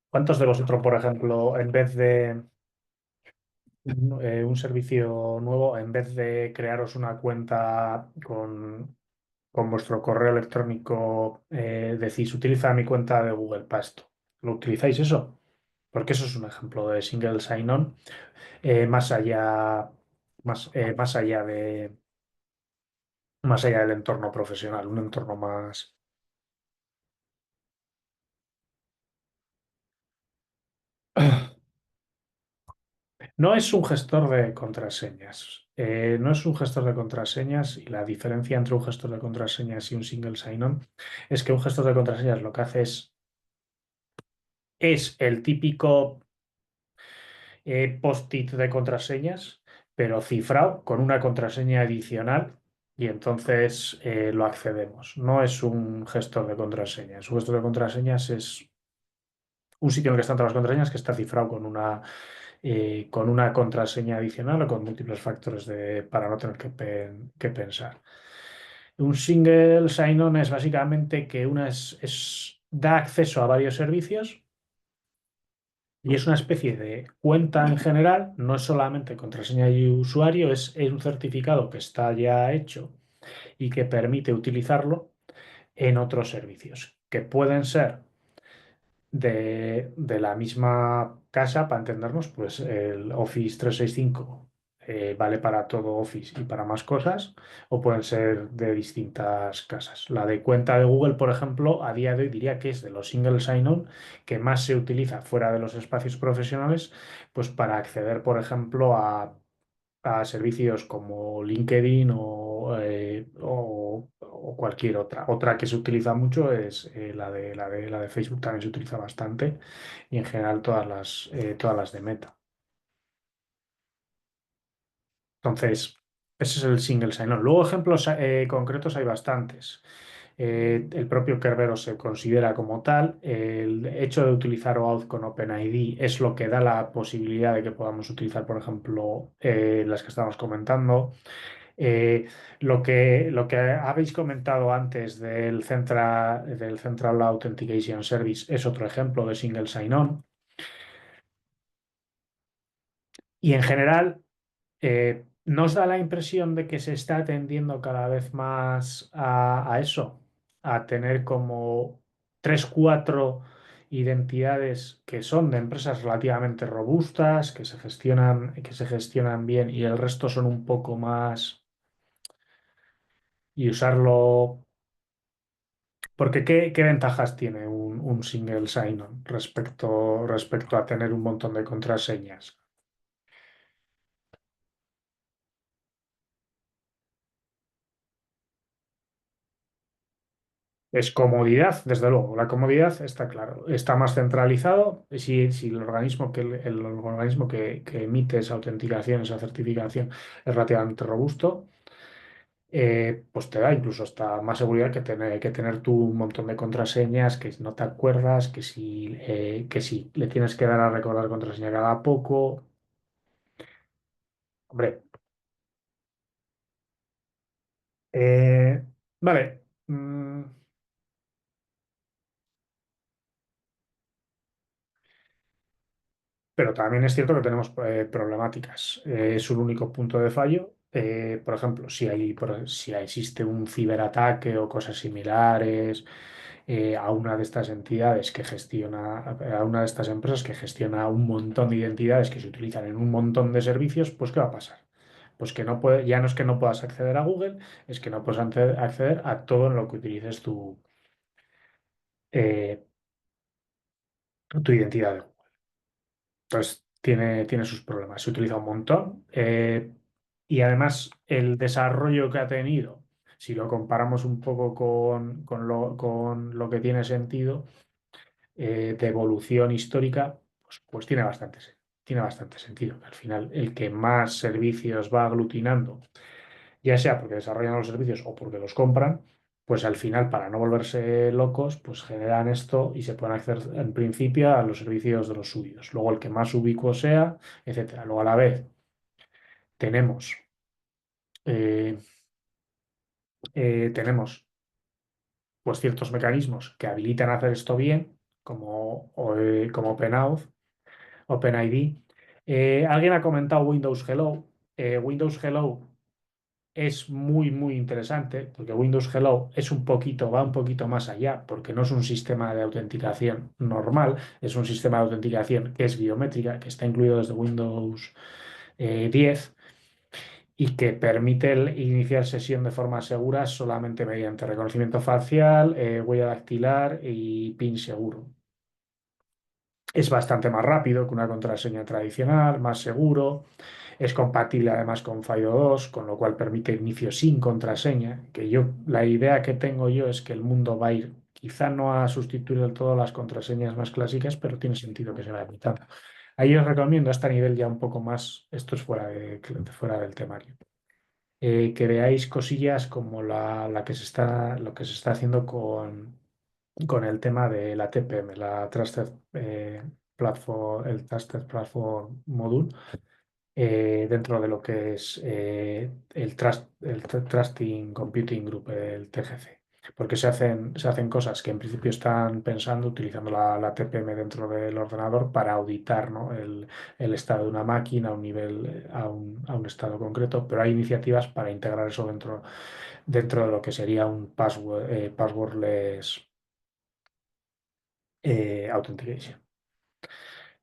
¿Cuántos de vosotros, por ejemplo, en vez de un servicio nuevo, en vez de crearos una cuenta con vuestro correo electrónico, decís, utiliza mi cuenta de Google Pasto? ¿Lo utilizáis eso? Porque eso es un ejemplo de single sign-on, más allá, más allá más allá del entorno profesional, un entorno más. No es un gestor de contraseñas. No es un gestor de contraseñas y la diferencia entre un gestor de contraseñas y un single sign-on es que un gestor de contraseñas lo que hace es el típico. post-it de contraseñas, pero cifrado con una contraseña adicional y entonces lo accedemos. No es un gestor de contraseñas. Un gestor de contraseñas es un sitio en el que están todas las contraseñas que está cifrado con una contraseña adicional o con múltiples factores para no tener que pensar. Un single sign-on es básicamente que da acceso a varios servicios y es una especie de cuenta en general, no es solamente contraseña y usuario, es un certificado que está ya hecho y que permite utilizarlo en otros servicios, que pueden ser de la misma casa, para entendernos, pues el Office 365 vale para todo Office y para más cosas, o pueden ser de distintas casas. La de cuenta de Google, por ejemplo, a día de hoy diría que es de los single sign-on que más se utiliza fuera de los espacios profesionales, pues para acceder, por ejemplo, a servicios como LinkedIn o cualquier otra. Otra que se utiliza mucho es la de Facebook, también se utiliza bastante, y en general todas las de Meta. Entonces, ese es el single sign-on. Luego, ejemplos concretos hay bastantes. El propio Kerberos se considera como tal. El hecho de utilizar OAuth con OpenID es lo que da la posibilidad de que podamos utilizar, por ejemplo, las que estábamos comentando. Lo que habéis comentado antes del Central Authentication Service es otro ejemplo de single sign-on. Y en general, ¿nos da la impresión de que se está atendiendo cada vez más a eso? A tener como tres, cuatro identidades que son de empresas relativamente robustas, que se gestionan bien y el resto son un poco más y usarlo. Porque ¿qué ventajas tiene un single sign-on respecto a tener un montón de contraseñas? Es comodidad, desde luego. La comodidad está claro. Está más centralizado. Si el organismo que emite esa autenticación, esa certificación, es relativamente robusto, pues te da incluso hasta más seguridad que tener tú un montón de contraseñas que no te acuerdas, que si le tienes que dar a recordar contraseña cada poco. Hombre, vale. Pero también es cierto que tenemos problemáticas. Es un único punto de fallo. Por ejemplo, si existe un ciberataque o cosas similares a una de estas entidades a una de estas empresas que gestiona un montón de identidades que se utilizan en un montón de servicios, pues ¿qué va a pasar? Pues que ya no es que no puedas acceder a Google, es que no puedes acceder a todo en lo que utilices eh, tu identidad de Google. Entonces, tiene sus problemas. Se utiliza un montón. Y además, el desarrollo que ha tenido, si lo comparamos un poco con lo que tiene sentido de evolución histórica, pues tiene bastante sentido. Al final, el que más servicios va aglutinando, ya sea porque desarrollan los servicios o porque los compran, pues al final, para no volverse locos, pues generan esto y se pueden acceder en principio a los servicios de los suyos. Luego el que más ubicuo sea, etcétera. Luego a la vez tenemos, eh, tenemos pues ciertos mecanismos que habilitan hacer esto bien, como OpenID. Alguien ha comentado Windows Hello. Windows Hello es muy, muy interesante porque Windows Hello va un poquito más allá, porque no es un sistema de autenticación normal, es un sistema de autenticación que es biométrica, que está incluido desde Windows 10 y que permite iniciar sesión de forma segura solamente mediante reconocimiento facial, huella dactilar y PIN seguro. Es bastante más rápido que una contraseña tradicional, más seguro. Es compatible además con FIDO2, con lo cual permite inicio sin contraseña. La idea que tengo yo es que el mundo va a ir, quizá no a sustituir del todo las contraseñas más clásicas, pero tiene sentido que se vaya quitando. Ahí os recomiendo hasta nivel ya un poco más, esto es fuera del temario, que veáis cosillas como lo que se está haciendo con el tema de la TPM, la Trusted Platform, el Trusted Platform Module, dentro de lo que es el Trusting Computing Group, el TGC. Porque se hacen cosas que en principio están pensando utilizando la TPM dentro del ordenador para auditar, ¿no? el estado de una máquina a un nivel, a un estado concreto, pero hay iniciativas para integrar eso dentro de lo que sería un passwordless authentication.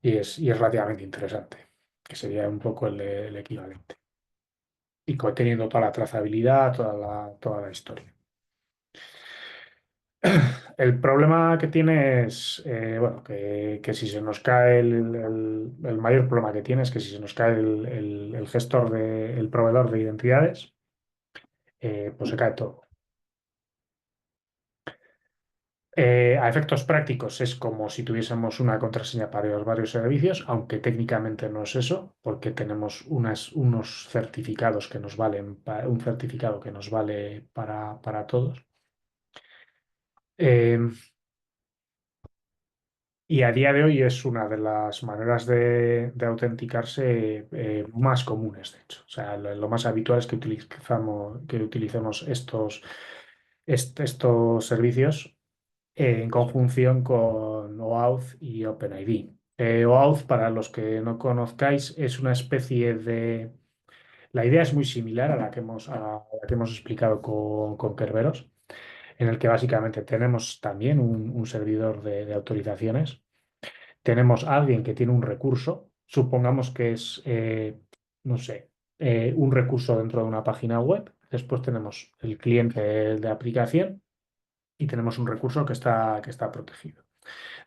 Y es relativamente interesante, que sería un poco el equivalente. Y teniendo toda la trazabilidad, toda la historia. El problema que tiene es, bueno, que si se nos cae el mayor problema que tiene es que si se nos cae el gestor el proveedor de identidades, pues se cae todo. A efectos prácticos es como si tuviésemos una contraseña para los varios servicios, aunque técnicamente no es eso, porque tenemos unos certificados que nos valen, un certificado que nos vale para todos. Eh, y a día de hoy es una de las maneras de autenticarse más comunes, de hecho. O sea, lo más habitual es que utilicemos estos servicios en conjunción con OAuth y OpenID. OAuth, para los que no conozcáis, es una especie de... La idea es muy similar a la que hemos explicado con Kerberos, en el que básicamente tenemos también un servidor de autorizaciones. Tenemos a alguien que tiene un recurso, supongamos que es, no sé, un recurso dentro de una página web. Después tenemos el cliente de aplicación y tenemos un recurso que está protegido.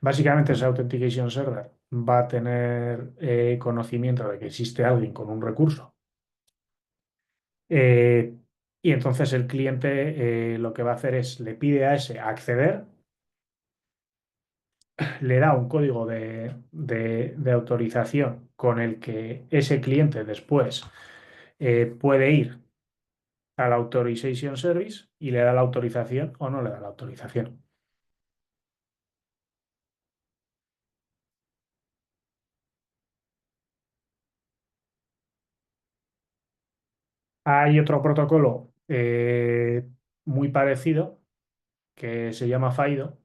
Básicamente, ese Authentication Server va a tener conocimiento de que existe alguien con un recurso. eh, y entonces el cliente lo que va a hacer es le pide a ese acceder, le da un código de autorización con el que ese cliente después puede ir al Authorization Service y le da la autorización o no le da la autorización. Hay otro protocolo muy parecido que se llama FIDO,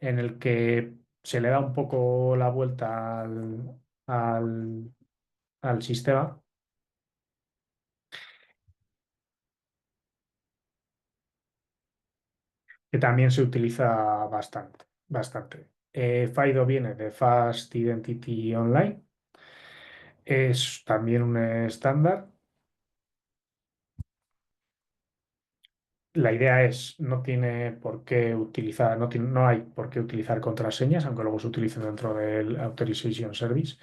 en el que se le da un poco la vuelta al, al sistema, que también se utiliza bastante, bastante. FIDO viene de Fast Identity Online, es también un estándar. La idea es, no tiene por qué utilizar, no hay por qué utilizar contraseñas, aunque luego se utilicen dentro del Authorization Service.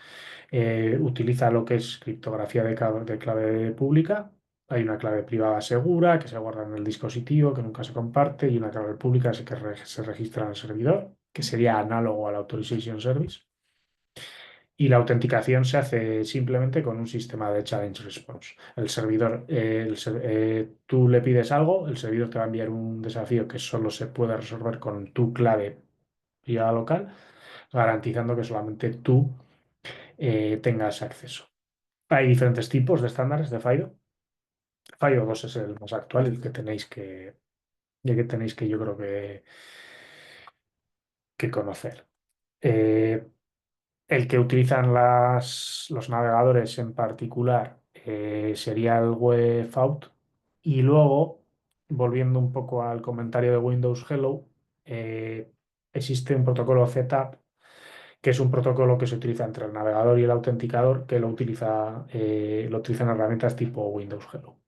Utiliza lo que es criptografía de clave pública. Hay una clave privada segura que se guarda en el dispositivo, que nunca se comparte, y una clave pública se registra en el servidor, que sería análogo al Authorization Service. Y la autenticación se hace simplemente con un sistema de challenge response. El servidor, tú le pides algo, el servidor te va a enviar un desafío que solo se puede resolver con tu clave privada local, garantizando que solamente tú tengas acceso. Hay diferentes tipos de estándares de FIDO. FIDO 2 es el más actual, el que tenéis que yo creo que conocer. Eh, El que utilizan los navegadores en particular sería el WebAuth. Y luego, volviendo un poco al comentario de Windows Hello, eh, existe un protocolo ZTAP, que es un protocolo que se utiliza entre el navegador y el autenticador, que lo utilizan herramientas tipo Windows Hello.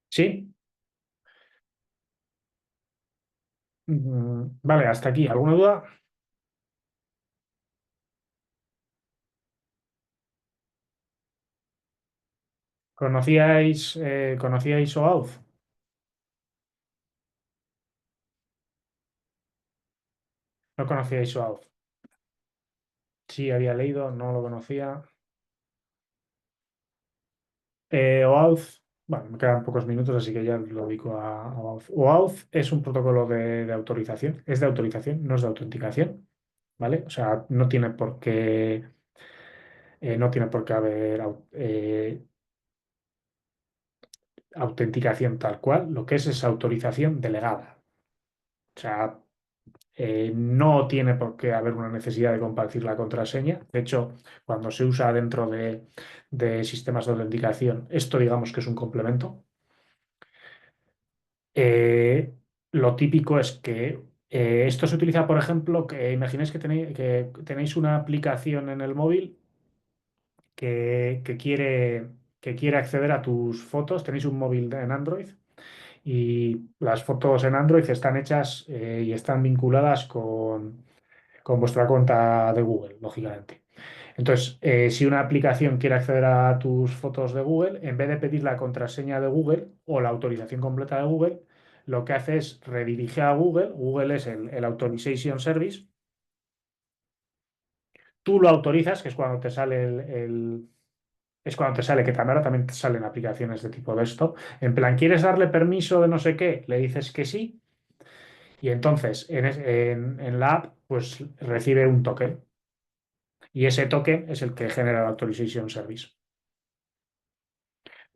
¿Sí? Vale, hasta aquí. ¿Alguna duda? ¿Conocíais OAuth? No conocíais OAuth. Sí, había leído, no lo conocía. OAuth, bueno, me quedan pocos minutos, así que ya lo dedico a OAuth. OAuth es un protocolo de autorización, es de autorización, no es de autenticación, ¿vale? O sea, no tiene por qué haber autenticación tal cual, lo que es autorización delegada. O sea, no tiene por qué haber una necesidad de compartir la contraseña. De hecho, cuando se usa dentro de sistemas de autenticación, esto digamos que es un complemento. Eh, lo típico es que esto se utiliza, por ejemplo, que imagináis que tenéis una aplicación en el móvil que quiere acceder a tus fotos, tenéis un móvil en Android y las fotos en Android están hechas y están vinculadas con vuestra cuenta de Google, lógicamente. Entonces, si una aplicación quiere acceder a tus fotos de Google, en vez de pedir la contraseña de Google o la autorización completa de Google, lo que hace es redirigir a Google. Google es el Authorization Service. Tú lo autorizas, que es cuando te sale es cuando te sale, que también ahora también te salen aplicaciones de tipo de esto. En plan, ¿quieres darle permiso de no sé qué? Le dices que sí. Y entonces en la app, pues recibe un token. Y ese token es el que genera el Authorization Service.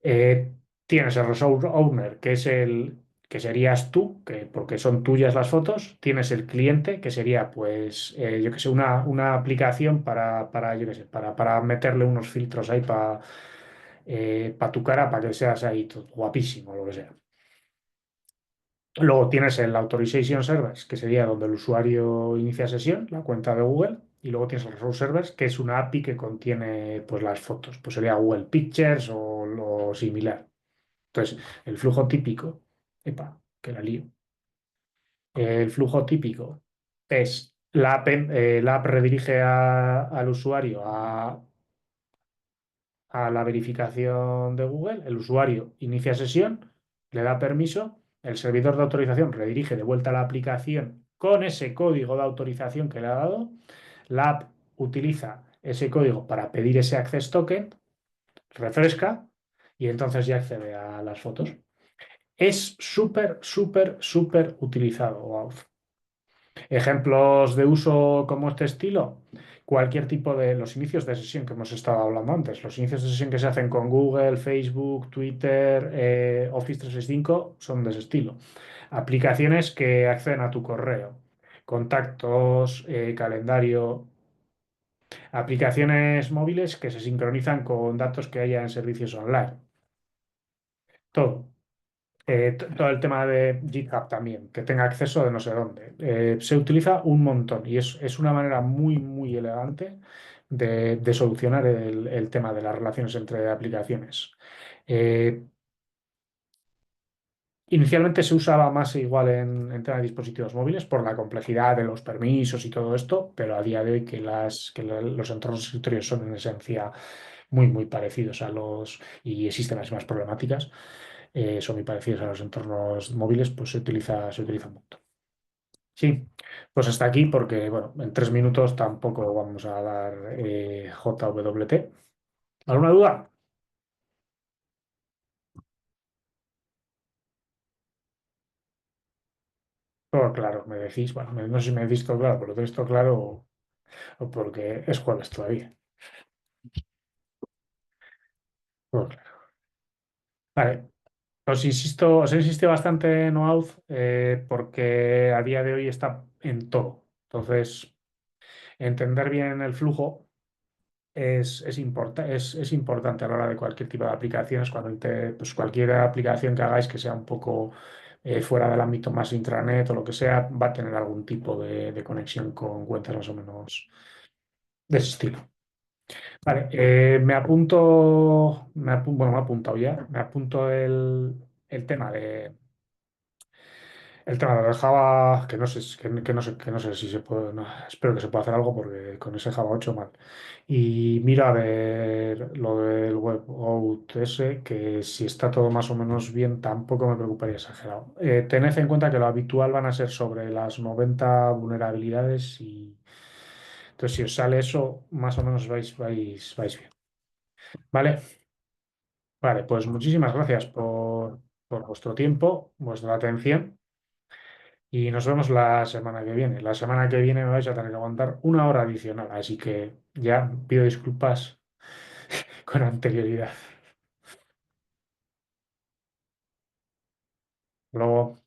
Eh, tienes el resource owner, que es el que serías tú, porque son tuyas las fotos. Tienes el cliente, que sería, pues, yo que sé, una aplicación yo que sé, para meterle unos filtros ahí para tu cara, para que seas ahí todo guapísimo, lo que sea. Luego tienes el Authorization Service, que sería donde el usuario inicia sesión, la cuenta de Google. Y luego tienes el Resource Service, que es una API que contiene pues, las fotos. Pues sería Google Pictures o lo similar. Entonces, el flujo típico, epa, que la lío. El flujo típico es la app redirige al usuario a la verificación de Google, el usuario inicia sesión, le da permiso, el servidor de autorización redirige de vuelta a la aplicación con ese código de autorización que le ha dado, la app utiliza ese código para pedir ese access token, refresca y entonces ya accede a las fotos. Es súper, súper, súper utilizado OAuth. Ejemplos de uso como este estilo, cualquier tipo de los inicios de sesión que hemos estado hablando antes, los inicios de sesión que se hacen con Google, Facebook, Twitter, Office 365 son de ese estilo. Aplicaciones que acceden a tu correo, contactos, calendario, aplicaciones móviles que se sincronizan con datos que haya en servicios online. Todo. Todo el tema de GitHub también, que tenga acceso de no sé dónde. Se utiliza un montón y es una manera muy, muy elegante de solucionar el tema de las relaciones entre aplicaciones. Eh, Inicialmente se usaba más igual en tema de dispositivos móviles por la complejidad de los permisos y todo esto, pero a día de hoy los entornos de escritorio son en esencia muy, muy parecidos y existen las mismas problemáticas, son muy parecidos a los entornos móviles, pues se utiliza un montón. Sí, pues hasta aquí porque, bueno, en 3 minutos tampoco vamos a dar JWT. ¿Alguna duda? Todo claro, me decís. Bueno, no sé si me decís todo claro, pero lo tenéis todo claro o porque es jueves todavía. Todo claro. Vale, os he insistido bastante en OAuth porque a día de hoy está en todo. Entonces, entender bien el flujo es importante a la hora de cualquier tipo de aplicaciones, pues cualquier aplicación que hagáis que sea un poco fuera del ámbito más intranet o lo que sea, va a tener algún tipo de conexión con cuentas más o menos de ese estilo. Vale, bueno, me he apuntado ya, me apunto el tema El tema del Java, que no sé, que no sé si se puede, no, espero que se pueda hacer algo porque con ese Java 8 mal. Y mira a ver lo del WebAuth ese, que si está todo más o menos bien, tampoco me preocuparía exagerado. Tened en cuenta que lo habitual van a ser sobre las 90 vulnerabilidades y entonces si os sale eso, más o menos vais bien. ¿Vale? Vale, pues muchísimas gracias por vuestro tiempo, vuestra atención. Y nos vemos la semana que viene. La semana que viene me vais a tener que aguantar una hora adicional, así que ya pido disculpas con anterioridad. Luego.